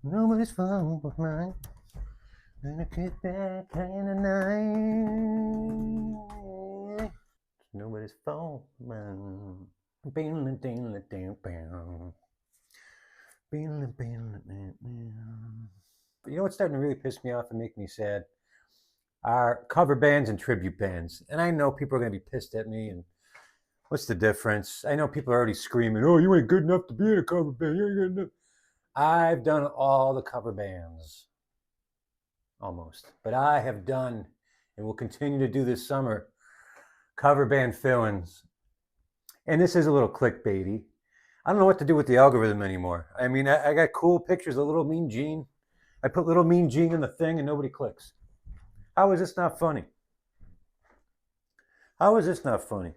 Nobody's phone but mine. Gonna get that kind of night. Nobody's phone but mine. You know what's starting to really piss me off and make me sad? Are cover bands and tribute bands. And I know people are going to be pissed at me. And what's the difference? I know people are already screaming, "Oh, you ain't good enough to be in a cover band. You ain't good enough." I've done all the cover bands, almost. But I have done and will continue to do this summer cover band fill-ins. And this is a little clickbaity. I don't know what to do with the algorithm anymore. I mean, I got cool pictures of Little Mean Gene. I put Little Mean Gene in the thing and nobody clicks. How is this not funny? How is this not funny?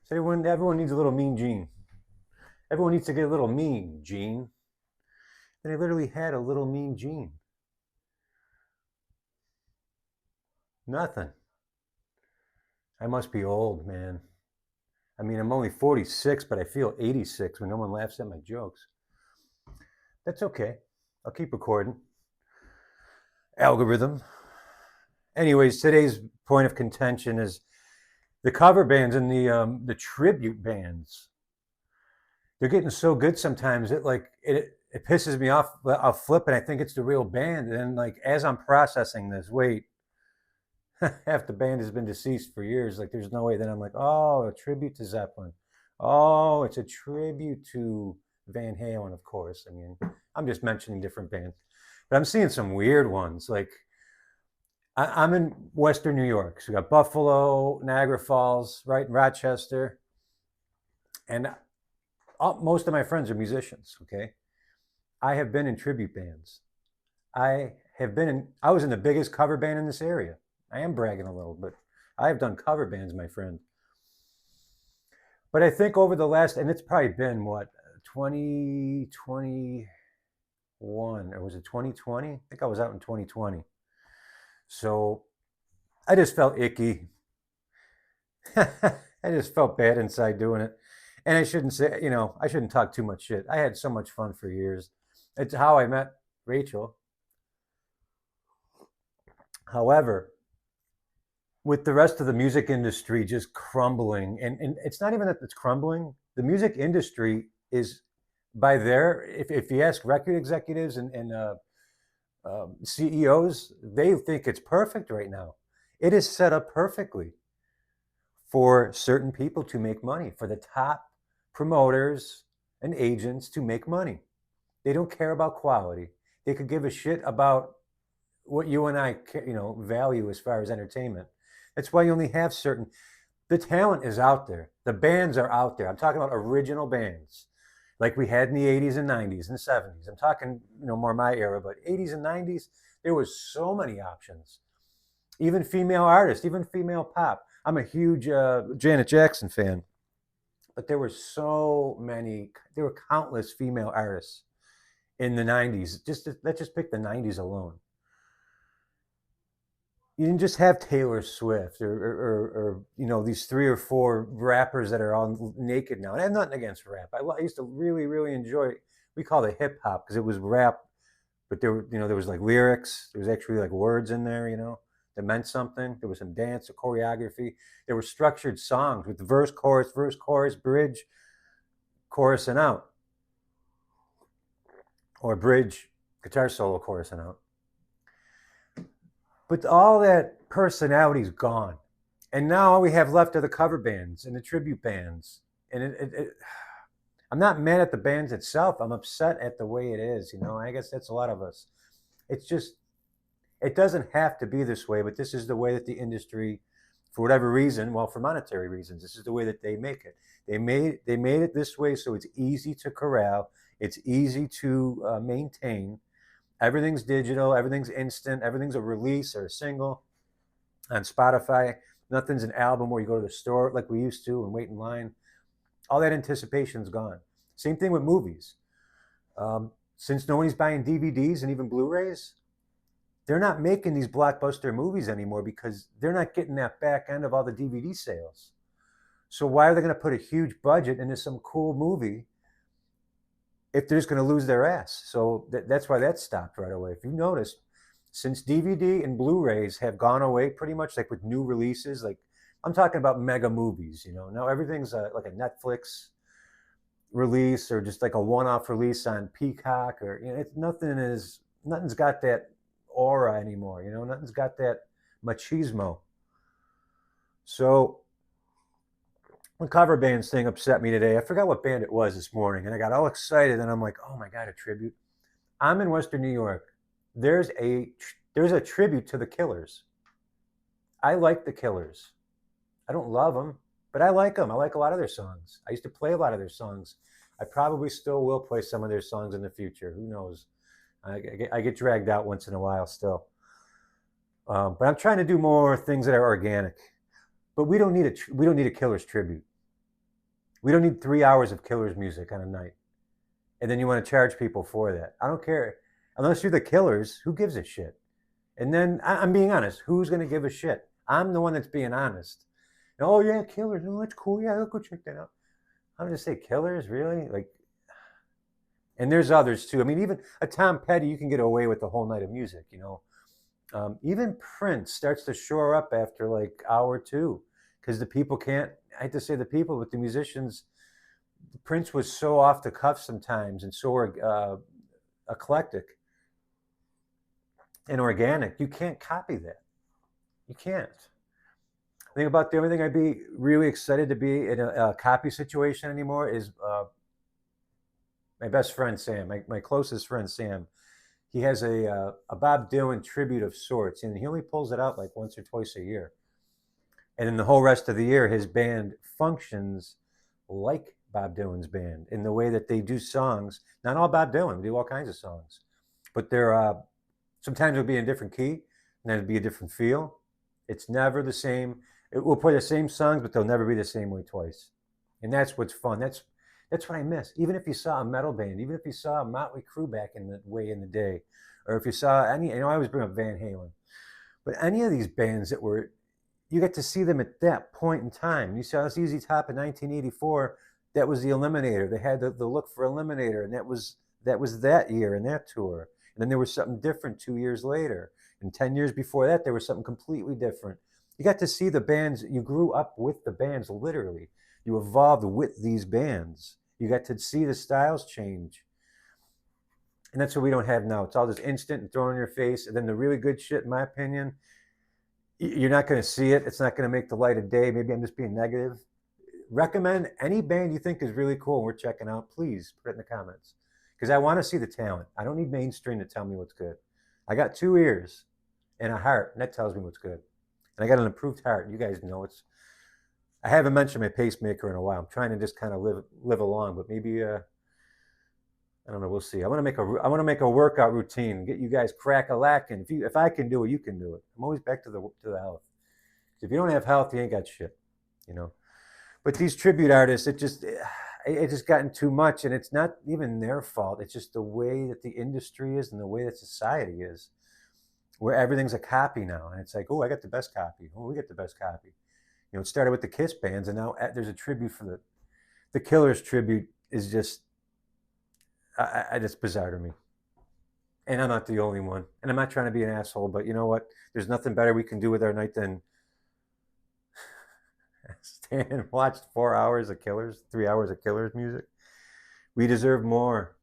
So everyone needs a little Mean Gene. Everyone needs to get a little Mean Gene. And I literally had a little Mean Gene. Nothing. I must be old, man. I mean, I'm only 46, but I feel 86 when no one laughs at my jokes. That's okay. I'll keep recording. Algorithm. Anyways, today's point of contention is the cover bands and the tribute bands. They're getting so good sometimes it pisses me off. I'll flip and I think it's the real band, and then like as I'm processing this, wait, half the band has been deceased for years. Like there's no way. Then I'm like, oh, a tribute to Zeppelin. Oh, it's a tribute to Van Halen, of course. I mean, I'm just mentioning different bands, but I'm seeing some weird ones. Like I'm in Western New York, so we got Buffalo, Niagara Falls, right in Rochester, and most of my friends are musicians. Okay, I have been in tribute bands. I was in the biggest cover band in this area. I am bragging a little, but I have done cover bands, my friend. But I think over the last, and it's probably been what, 2021, or was it 2020? I think I was out in 2020. So I just felt icky. I just felt bad inside doing it. And I shouldn't say, I shouldn't talk too much shit. I had so much fun for years. It's how I met Rachel. However, with the rest of the music industry just crumbling, and it's not even that it's crumbling, the music industry is if you ask record executives and CEOs, they think it's perfect right now. It is set up perfectly for certain people to make money, for the top promoters and agents to make money. They don't care about quality. They could give a shit about what you and I, value as far as entertainment. That's why you only have certain. The talent is out there. The bands are out there. I'm talking about original bands, like we had in the '80s and '90s and '70s. I'm talking, more my era, but '80s and '90s, there was so many options. Even female artists, even female pop. I'm a huge Janet Jackson fan, but there were so many. There were countless female artists in the '90s. Let's just pick the '90s alone. You didn't just have Taylor Swift or these three or four rappers that are all naked now. And I have nothing against rap. I used to really really enjoy. We called it hip hop because it was rap, but there was like lyrics. There was actually like words in there, that meant something. There was some dance, a choreography. There were structured songs with verse, chorus, bridge, chorus, and out, or bridge, guitar solo, chorus, and out. But all that personality's gone. And now all we have left are the cover bands and the tribute bands. And I'm not mad at the bands itself. I'm upset at the way it is. I guess that's a lot of us. It's just, it doesn't have to be this way, but this is the way that the industry, for whatever reason, well, for monetary reasons, this is the way that they make it. They made it this way so it's easy to corral, it's easy to maintain. Everything's digital, everything's instant, everything's a release or a single on Spotify. Nothing's an album where you go to the store like we used to and wait in line. All that anticipation's gone. Same thing with movies. Since nobody's buying DVDs and even Blu-rays, they're not making these blockbuster movies anymore because they're not getting that back end of all the DVD sales. So why are they going to put a huge budget into some cool movie if they're just going to lose their ass. So that's why that stopped right away. If you notice, since DVD and Blu-rays have gone away pretty much, like with new releases, like I'm talking about mega movies, now everything's like a Netflix release or just like a one-off release on Peacock, or nothing's got that aura anymore. Nothing's got that machismo. So the cover bands thing upset me today. I forgot what band it was this morning, and I got all excited, and I'm like, oh my god, a tribute. I'm in Western New York. There's a tribute to the Killers. I like the Killers. I don't love them, but I like them. I like a lot of their songs. I used to play a lot of their songs. I probably still will play some of their songs in the future. Who knows? I get dragged out once in a while still. But I'm trying to do more things that are organic. But we don't need a Killers tribute. We don't need 3 hours of Killers music on a night, and then you want to charge people for that. I don't care. Unless you're the Killers, who gives a shit? And then I'm being honest. Who's going to give a shit? I'm the one that's being honest. Oh yeah, Killers. Oh, that's cool. Yeah, I'll go check that out. I'm going to say Killers, really? Like, and there's others too. I mean, even a Tom Petty, you can get away with the whole night of music. Even Prince starts to shore up after like hour two, because the people can't. I hate to say the people, but the musicians. Prince was so off the cuff sometimes, and so eclectic and organic. You can't copy that. You can't. I think about the only thing I'd be really excited to be in a copy situation anymore is my best friend Sam, my closest friend Sam. He has a Bob Dylan tribute of sorts, and he only pulls it out like once or twice a year. And then the whole rest of the year, his band functions like Bob Dylan's band in the way that they do songs. Not all Bob Dylan, they do all kinds of songs, but they're sometimes it'll be in a different key, and then it'll be a different feel. It's never the same. It will play the same songs, but they'll never be the same way twice. And that's what's fun. That's what I miss. Even if you saw a metal band, even if you saw a Motley Crue back in the day, or if you saw any, I always bring up Van Halen, but any of these bands that were, you get to see them at that point in time. You saw ZZ Top in 1984. That was the Eliminator. They had the look for Eliminator, and that was that year and that tour. And then there was something different 2 years later. And 10 years before that, there was something completely different. You got to see the bands. You grew up with the bands, literally. You evolved with these bands. You got to see the styles change. And that's what we don't have now. It's all just instant and thrown in your face. And then the really good shit, in my opinion, you're not going to see it. It's not going to make the light of day. Maybe I'm just being negative. Recommend any band you think is really cool and we're checking out. Please put it in the comments, because I want to see the talent. I don't need mainstream to tell me what's good. I got 2 ears and a heart, and that tells me what's good. And I got an improved heart. You guys know it's. I haven't mentioned my pacemaker in a while. I'm trying to just kind of live along, but maybe I don't know. We'll see. I want to make a workout routine. Get you guys crack-a-lacking. If I can do it, you can do it. I'm always back to the health. If you don't have health, you ain't got shit. But these tribute artists, it just gotten too much, and it's not even their fault. It's just the way that the industry is and the way that society is, where everything's a copy now. And it's like, oh, I got the best copy. Oh, we get the best copy. It started with the Kiss bands, and now there's a tribute for the Killers tribute is just, it's bizarre to me. And I'm not the only one. And I'm not trying to be an asshole, but you know what? There's nothing better we can do with our night than stand and watch 4 hours of Killers, 3 hours of Killers music. We deserve more.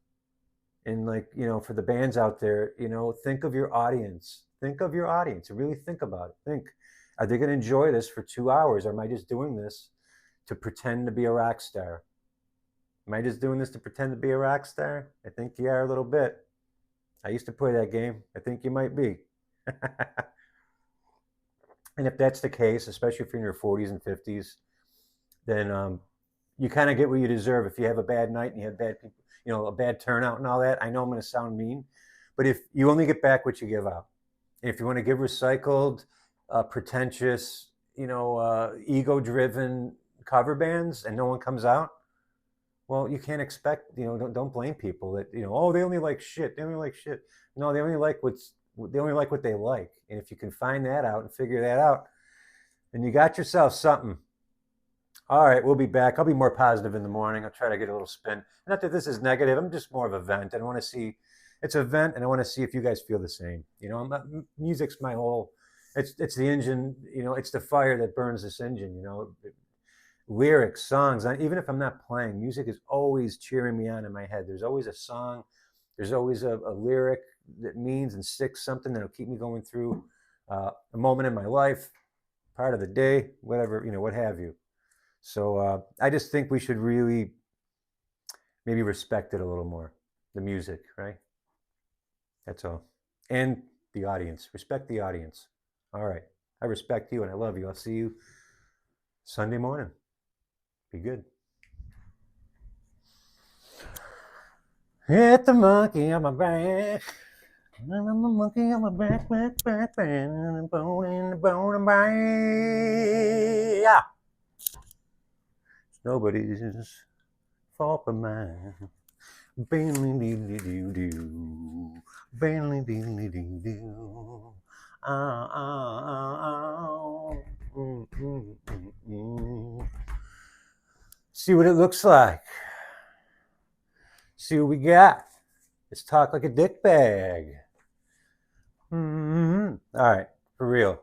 And for the bands out there, think of your audience. Think of your audience. Really think about it. Think, are they going to enjoy this for 2 hours? Or am I just doing this to pretend to be a rock star? Am I just doing this to pretend to be a rock star? I think you are a little bit. I used to play that game. I think you might be. And if that's the case, especially if you're in your 40s and 50s, then you kind of get what you deserve. If you have a bad night and you have bad people, a bad turnout and all that. I know I'm going to sound mean, but if you only get back what you give out, and if you want to give recycled, pretentious, ego-driven cover bands, and no one comes out, well, you can't expect. Don't blame people that oh, they only like shit. They only like shit. No, they only like what they like. And if you can find that out and figure that out, then you got yourself something. All right, we'll be back. I'll be more positive in the morning. I'll try to get a little spin. Not that this is negative. I'm just more of a vent. And I want to see it's a vent, and I want to see if you guys feel the same. You know, music's my whole. It's the engine. You know, it's the fire that burns this engine. You know, lyrics, songs. Even if I'm not playing, music is always cheering me on in my head. There's always a song. There's always a lyric that means and sticks something that'll keep me going through a moment in my life, part of the day, whatever, you know, what have you. So I just think we should really maybe respect it a little more, the music, right? That's all. And the audience. Respect the audience. All right. I respect you and I love you. I'll see you Sunday morning. Be good. Hit the monkey on my back. I'm a monkey on my back, and a bone in the bone of my. Yeah. It's nobody's fault but mine. Bailey deedly doo doo. Bailey deedly doo doo. Ah, ah, ah, ah. See what it looks like. See what we got. Let's talk like a dick bag. All right, for real.